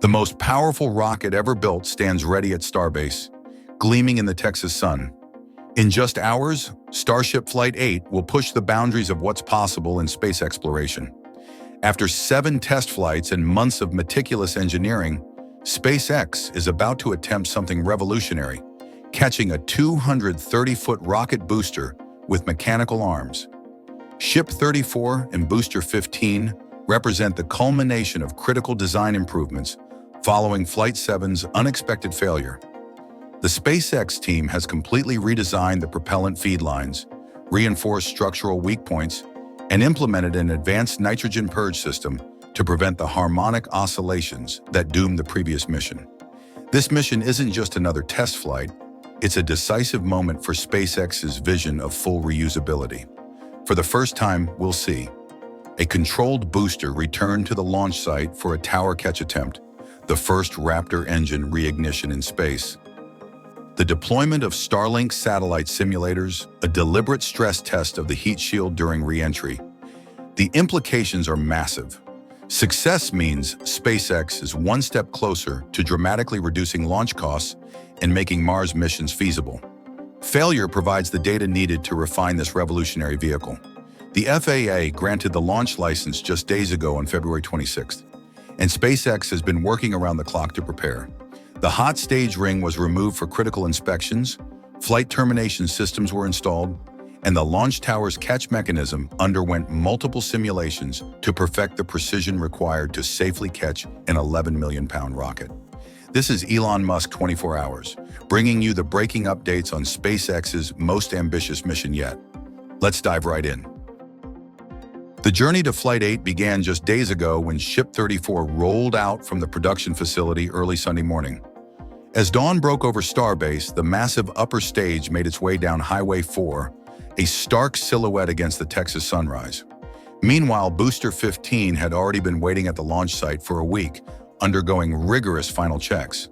The most powerful rocket ever built stands ready at Starbase, gleaming in the Texas sun. In just hours, Starship Flight 8 will push the boundaries of what's possible in space exploration. After 7 test flights and months of meticulous engineering, SpaceX is about to attempt something revolutionary, catching a 230-foot rocket booster with mechanical arms. Ship 34 and Booster 15 represent the culmination of critical design improvements following Flight 7's unexpected failure. The SpaceX team has completely redesigned the propellant feed lines, reinforced structural weak points, and implemented an advanced nitrogen purge system to prevent the harmonic oscillations that doomed the previous mission. This mission isn't just another test flight, it's a decisive moment for SpaceX's vision of full reusability. For the first time, we'll see a controlled booster return to the launch site for a tower catch attempt, the first Raptor engine reignition in space. The deployment of Starlink satellite simulators, a deliberate stress test of the heat shield during re-entry. The implications are massive. Success means SpaceX is one step closer to dramatically reducing launch costs and making Mars missions feasible. Failure provides the data needed to refine this revolutionary vehicle. The FAA granted the launch license just days ago on February 26th, and SpaceX has been working around the clock to prepare. The hot stage ring was removed for critical inspections, flight termination systems were installed, and the launch tower's catch mechanism underwent multiple simulations to perfect the precision required to safely catch an 11 million-pound rocket. This is Elon Musk 24 hours, bringing you the breaking updates on SpaceX's most ambitious mission yet. Let's dive right in. The journey to Flight 8 began just days ago when Ship 34 rolled out from the production facility early Sunday morning. As dawn broke over Starbase, the massive upper stage made its way down Highway 4, a stark silhouette against the Texas sunrise. Meanwhile, Booster 15 had already been waiting at the launch site for a week, undergoing rigorous final checks.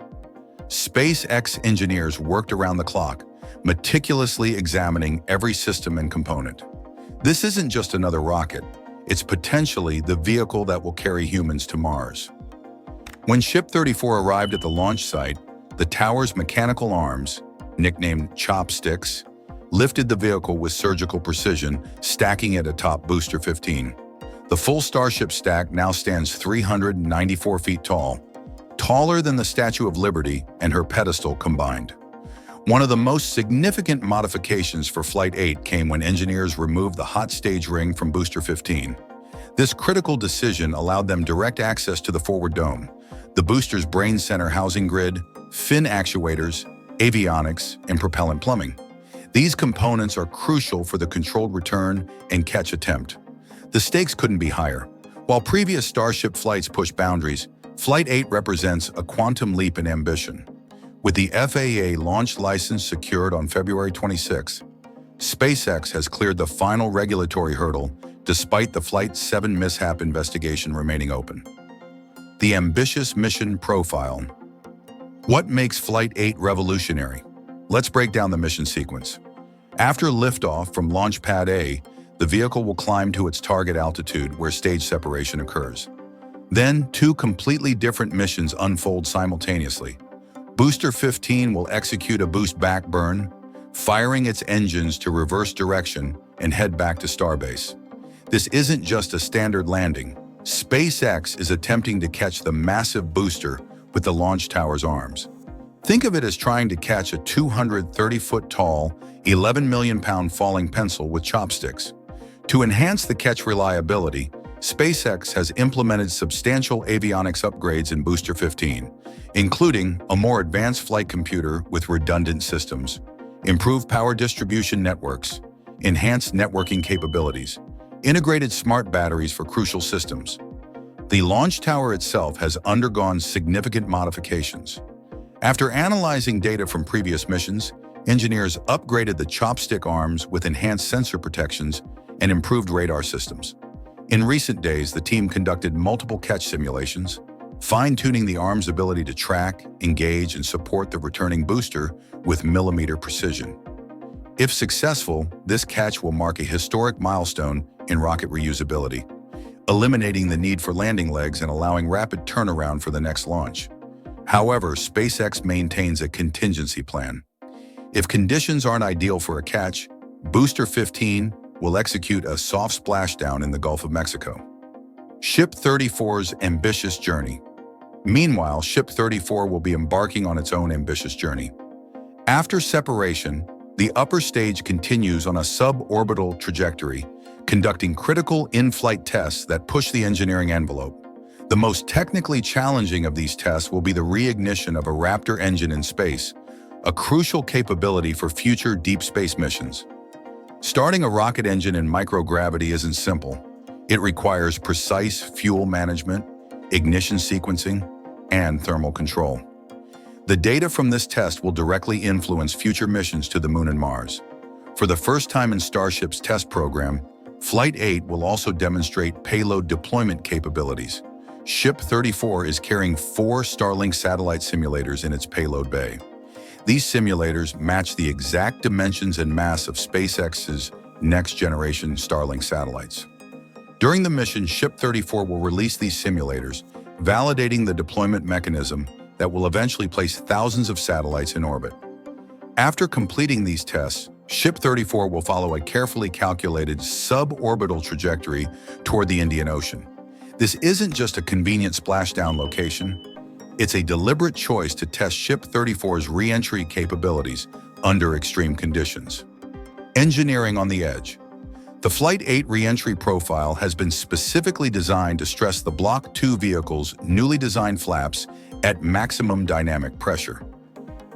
SpaceX engineers worked around the clock, meticulously examining every system and component. This isn't just another rocket. It's potentially the vehicle that will carry humans to Mars. When Ship 34 arrived at the launch site, the tower's mechanical arms, nicknamed chopsticks, lifted the vehicle with surgical precision, stacking it atop Booster 15. The full Starship stack now stands 394 feet tall, taller than the Statue of Liberty and her pedestal combined. One of the most significant modifications for Flight 8 came when engineers removed the hot stage ring from Booster 15. This critical decision allowed them direct access to the forward dome, the booster's brain center housing grid, fin actuators, avionics, and propellant plumbing. These components are crucial for the controlled return and catch attempt. The stakes couldn't be higher. While previous Starship flights pushed boundaries, Flight 8 represents a quantum leap in ambition. With the FAA launch license secured on February 26, SpaceX has cleared the final regulatory hurdle despite the Flight 7 mishap investigation remaining open. The ambitious mission profile. What makes Flight 8 revolutionary? Let's break down the mission sequence. After liftoff from Launch Pad A, the vehicle will climb to its target altitude where stage separation occurs. Then, 2 completely different missions unfold simultaneously. Booster 15 will execute a boost back burn, firing its engines to reverse direction and head back to Starbase. This isn't just a standard landing. SpaceX is attempting to catch the massive booster with the launch tower's arms. Think of it as trying to catch a 230-foot-tall, 11 million-pound falling pencil with chopsticks. To enhance the catch reliability, SpaceX has implemented substantial avionics upgrades in Booster 15, including a more advanced flight computer with redundant systems, improved power distribution networks, enhanced networking capabilities, integrated smart batteries for crucial systems. The launch tower itself has undergone significant modifications. After analyzing data from previous missions, engineers upgraded the chopstick arms with enhanced sensor protections and improved radar systems. In recent days, the team conducted multiple catch simulations, fine-tuning the arm's ability to track, engage, and support the returning booster with millimeter precision. If successful, this catch will mark a historic milestone in rocket reusability. eliminating the need for landing legs and allowing rapid turnaround for the next launch. However, SpaceX maintains a contingency plan. If conditions aren't ideal for a catch, Booster 15 will execute a soft splashdown in the Gulf of Mexico. Ship 34's ambitious journey. Meanwhile, Ship 34 will be embarking on its own ambitious journey. After separation, the upper stage continues on a suborbital trajectory, conducting critical in-flight tests that push the engineering envelope. The most technically challenging of these tests will be the reignition of a Raptor engine in space, a crucial capability for future deep space missions. Starting a rocket engine in microgravity isn't simple. It requires precise fuel management, ignition sequencing, and thermal control. The data from this test will directly influence future missions to the Moon and Mars. For the first time in Starship's test program, Flight 8 will also demonstrate payload deployment capabilities. Ship 34 is carrying 4 Starlink satellite simulators in its payload bay. These simulators match the exact dimensions and mass of SpaceX's next-generation Starlink satellites. During the mission, Ship 34 will release these simulators, validating the deployment mechanism that will eventually place thousands of satellites in orbit. After completing these tests, Ship 34 will follow a carefully calculated suborbital trajectory toward the Indian Ocean. This isn't just a convenient splashdown location. It's a deliberate choice to test Ship 34's re-entry capabilities under extreme conditions. Engineering on the edge. The Flight 8 re-entry profile has been specifically designed to stress the Block 2 vehicle's newly designed flaps at maximum dynamic pressure.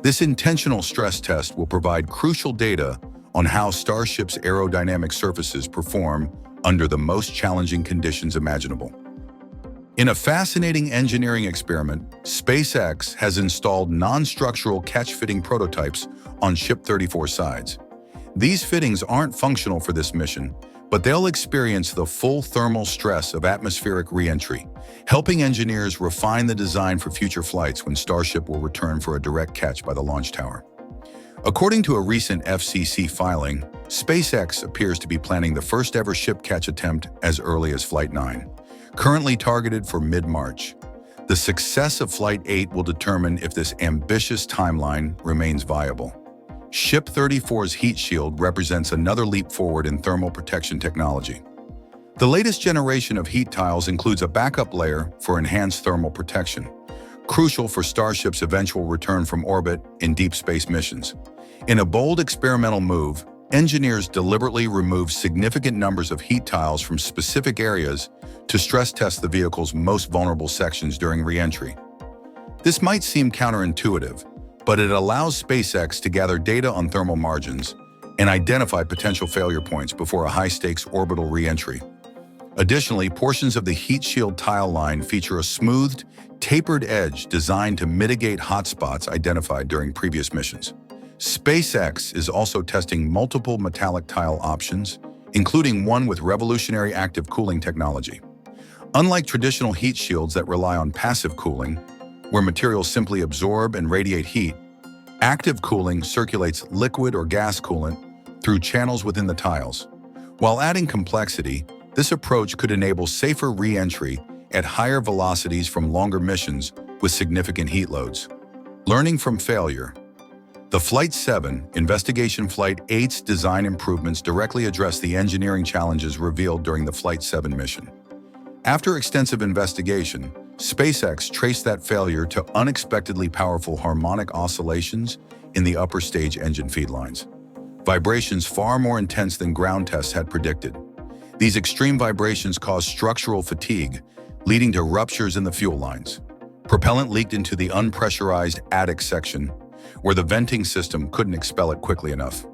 This intentional stress test will provide crucial data on how Starship's aerodynamic surfaces perform under the most challenging conditions imaginable. In a fascinating engineering experiment, SpaceX has installed non-structural catch-fitting prototypes on Ship 34 sides. These fittings aren't functional for this mission, but they'll experience the full thermal stress of atmospheric re-entry, helping engineers refine the design for future flights when Starship will return for a direct catch by the launch tower. According to a recent FCC filing, SpaceX appears to be planning the first-ever ship catch attempt as early as Flight 9, currently targeted for mid-March. The success of Flight 8 will determine if this ambitious timeline remains viable. Ship 34's heat shield represents another leap forward in thermal protection technology. The latest generation of heat tiles includes a backup layer for enhanced thermal protection, crucial for Starship's eventual return from orbit in deep space missions. In a bold experimental move, engineers deliberately removed significant numbers of heat tiles from specific areas to stress test the vehicle's most vulnerable sections during re-entry. This might seem counterintuitive, but it allows SpaceX to gather data on thermal margins and identify potential failure points before a high-stakes orbital re-entry. Additionally, portions of the heat shield tile line feature a smoothed, tapered edge designed to mitigate hotspots identified during previous missions. SpaceX is also testing multiple metallic tile options, including one with revolutionary active cooling technology. Unlike traditional heat shields that rely on passive cooling, where materials simply absorb and radiate heat, active cooling circulates liquid or gas coolant through channels within the tiles. While adding complexity, this approach could enable safer re-entry at higher velocities from longer missions with significant heat loads. Learning from failure. The Flight 7 Investigation Flight 8's design improvements directly address the engineering challenges revealed during the Flight 7 mission. After extensive investigation, SpaceX traced that failure to unexpectedly powerful harmonic oscillations in the upper stage engine feed lines. Vibrations far more intense than ground tests had predicted. These extreme vibrations caused structural fatigue, leading to ruptures in the fuel lines. Propellant leaked into the unpressurized attic section, where the venting system couldn't expel it quickly enough.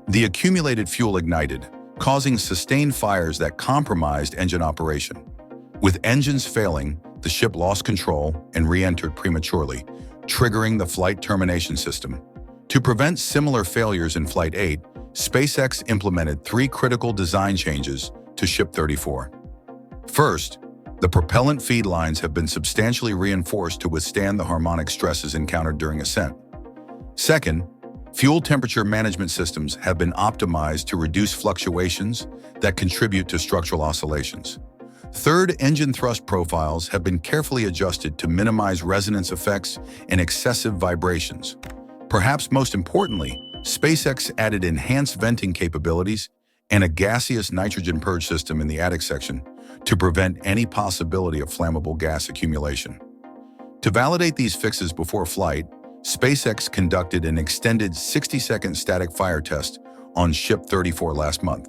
The accumulated fuel ignited, causing sustained fires that compromised engine operation. With engines failing, the ship lost control and re-entered prematurely, triggering the flight termination system. To prevent similar failures in Flight 8, SpaceX implemented 3 critical design changes to Ship 34. First, the propellant feed lines have been substantially reinforced to withstand the harmonic stresses encountered during ascent. Second, fuel temperature management systems have been optimized to reduce fluctuations that contribute to structural oscillations. Third, engine thrust profiles have been carefully adjusted to minimize resonance effects and excessive vibrations. Perhaps most importantly, SpaceX added enhanced venting capabilities and a gaseous nitrogen purge system in the attic section to prevent any possibility of flammable gas accumulation. To validate these fixes before flight, SpaceX conducted an extended 60-second static fire test on Ship 34 last month.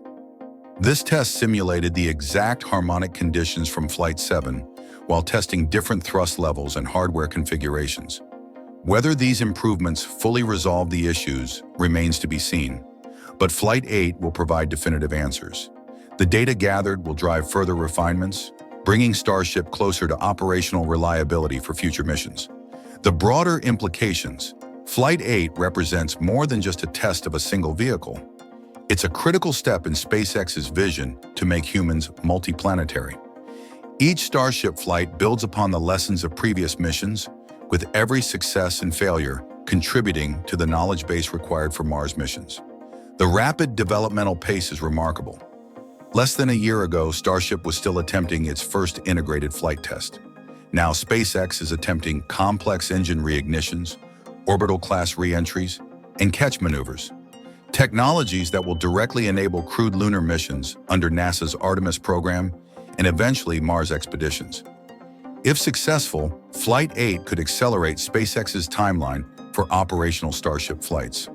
This test simulated the exact harmonic conditions from Flight 7 while testing different thrust levels and hardware configurations. Whether these improvements fully resolve the issues remains to be seen, but Flight 8 will provide definitive answers. The data gathered will drive further refinements, bringing Starship closer to operational reliability for future missions. The broader implications: Flight 8 represents more than just a test of a single vehicle. It's a critical step in SpaceX's vision to make humans multiplanetary. Each Starship flight builds upon the lessons of previous missions, with every success and failure contributing to the knowledge base required for Mars missions. The rapid developmental pace is remarkable. Less than a year ago, Starship was still attempting its first integrated flight test. Now SpaceX is attempting complex engine reignitions, orbital-class re-entries, and catch maneuvers. Technologies that will directly enable crewed lunar missions under NASA's Artemis program and eventually Mars expeditions. If successful, Flight 8 could accelerate SpaceX's timeline for operational Starship flights.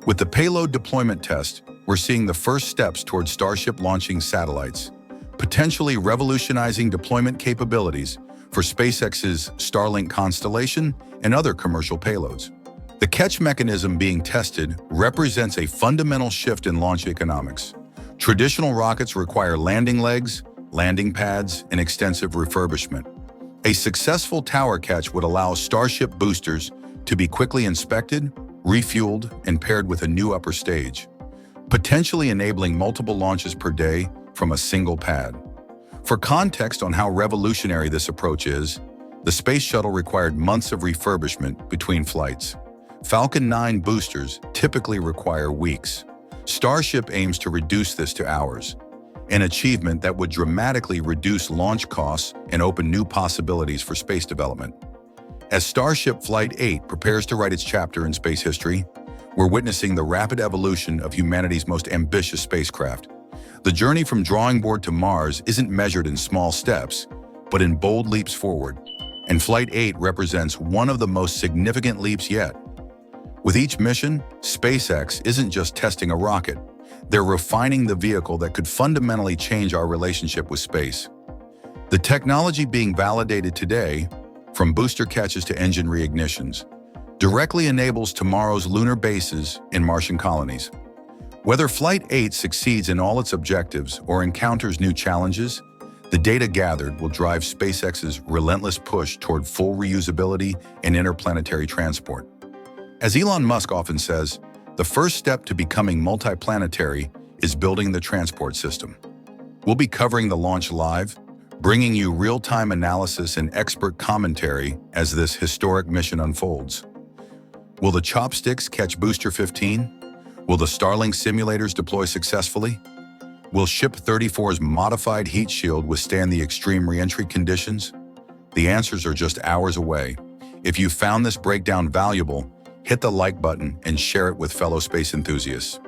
With the payload deployment test, we're seeing the first steps towards Starship launching satellites, potentially revolutionizing deployment capabilities for SpaceX's Starlink constellation and other commercial payloads. The catch mechanism being tested represents a fundamental shift in launch economics. Traditional rockets require landing legs, landing pads, and extensive refurbishment. A successful tower catch would allow Starship boosters to be quickly inspected, refueled, and paired with a new upper stage, potentially enabling multiple launches per day from a single pad. For context on how revolutionary this approach is, the Space Shuttle required months of refurbishment between flights. Falcon 9 boosters typically require weeks. Starship aims to reduce this to hours, an achievement that would dramatically reduce launch costs and open new possibilities for space development. As Starship Flight 8 prepares to write its chapter in space history, we're witnessing the rapid evolution of humanity's most ambitious spacecraft. The journey from drawing board to Mars isn't measured in small steps, but in bold leaps forward, and Flight 8 represents one of the most significant leaps yet. With each mission, SpaceX isn't just testing a rocket, they're refining the vehicle that could fundamentally change our relationship with space. The technology being validated today, from booster catches to engine reignitions, directly enables tomorrow's lunar bases and Martian colonies. Whether Flight 8 succeeds in all its objectives or encounters new challenges, the data gathered will drive SpaceX's relentless push toward full reusability and interplanetary transport. As Elon Musk often says, the first step to becoming multiplanetary is building the transport system. We'll be covering the launch live, bringing you real-time analysis and expert commentary as this historic mission unfolds. Will the chopsticks catch Booster 15? Will the Starlink simulators deploy successfully? Will Ship 34's modified heat shield withstand the extreme re-entry conditions? The answers are just hours away. If you found this breakdown valuable, hit the like button and share it with fellow space enthusiasts.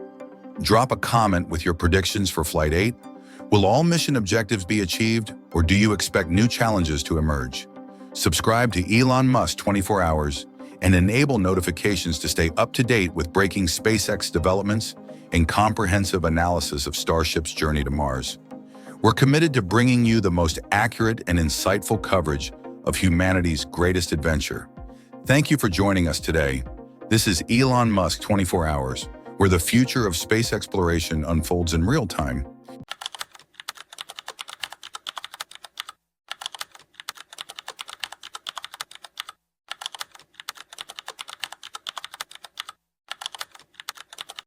Drop a comment with your predictions for Flight 8. Will all mission objectives be achieved, or do you expect new challenges to emerge? Subscribe to Elon Musk 24 Hours and enable notifications to stay up to date with breaking SpaceX developments and comprehensive analysis of Starship's journey to Mars. We're committed to bringing you the most accurate and insightful coverage of humanity's greatest adventure. Thank you for joining us today. This is Elon Musk 24 Hours, where the future of space exploration unfolds in real time.